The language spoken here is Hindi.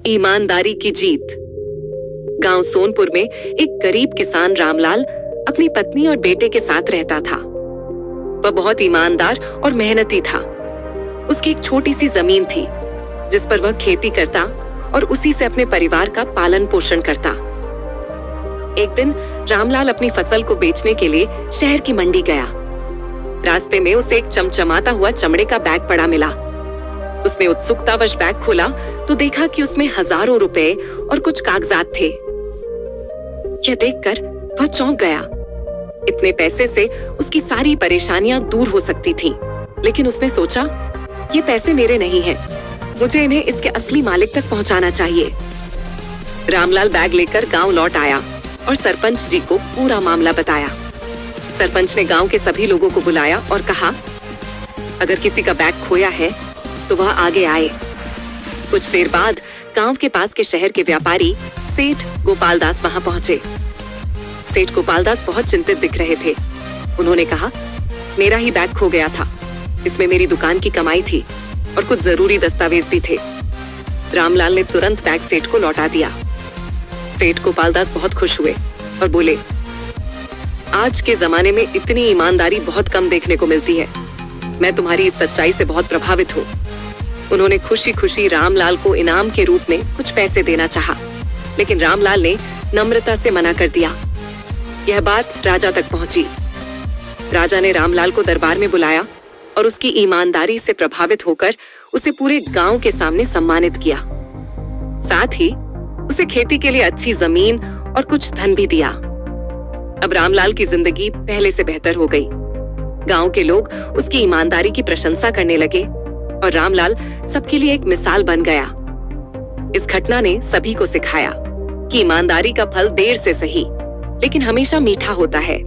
ईमानदारी की जीत। गांव सोनपुर में एक गरीब किसान रामलाल अपनी पत्नी और बेटे के साथ रहता था। वह बहुत ईमानदार और मेहनती था। उसकी एक छोटी सी जमीन थी जिस पर वह खेती करता और उसी से अपने परिवार का पालन पोषण करता। एक दिन रामलाल अपनी फसल को बेचने के लिए शहर की मंडी गया। रास्ते में उसे एक चमचमाता हुआ चमड़े का बैग पड़ा मिला। उसने उत्सुकतावश बैग खोला तो देखा कि उसमें हजारों रुपए और कुछ कागजात थे। यह देखकर वह चौंक गया। इतने पैसे से उसकी सारी परेशानियां दूर हो सकती थीं। लेकिन उसने सोचा, ये पैसे मेरे नहीं हैं, मुझे इन्हें इसके असली मालिक तक पहुंचाना चाहिए। रामलाल बैग लेकर गांव लौट आया और सरपंच जी को पूरा मामला बताया। सरपंच ने गांव के सभी लोगों को बुलाया और कहा, अगर किसी का बैग खोया है तो वह आगे आए। कुछ देर बाद गांव के पास के शहर के व्यापारी सेठ गोपाल दास वहां पहुंचे। सेठ गोपाल दास बहुत चिंतित दिख रहे थे। उन्होंने कहा, मेरा ही बैग खो गया था। इसमें मेरी दुकान की कमाई थी और कुछ जरूरी दस्तावेज भी थे। रामलाल ने तुरंत बैग सेठ को लौटा दिया। सेठ गोपाल दास बहुत खुश हुए और बोले, आज के जमाने में इतनी ईमानदारी बहुत कम देखने को मिलती है। मैं तुम्हारी इस सच्चाई से बहुत प्रभावित हूँ। उन्होंने खुशी खुशी रामलाल को इनाम के रूप में कुछ पैसे देना चाहा, लेकिन रामलाल ने नम्रता से मना कर दिया। यह बात राजा तक पहुंची। राजा ने रामलाल को दरबार में बुलाया और उसकी ईमानदारी से प्रभावित होकर उसे पूरे गांव के सामने सम्मानित किया। साथ ही उसे खेती के लिए अच्छी जमीन और कुछ धन भी दिया। अब रामलाल की जिंदगी पहले से बेहतर हो गई। गांव के लोग उसकी ईमानदारी की प्रशंसा करने लगे और रामलाल सबके लिए एक मिसाल बन गया। इस घटना ने सभी को सिखाया कि ईमानदारी का फल देर से सही, लेकिन हमेशा मीठा होता है।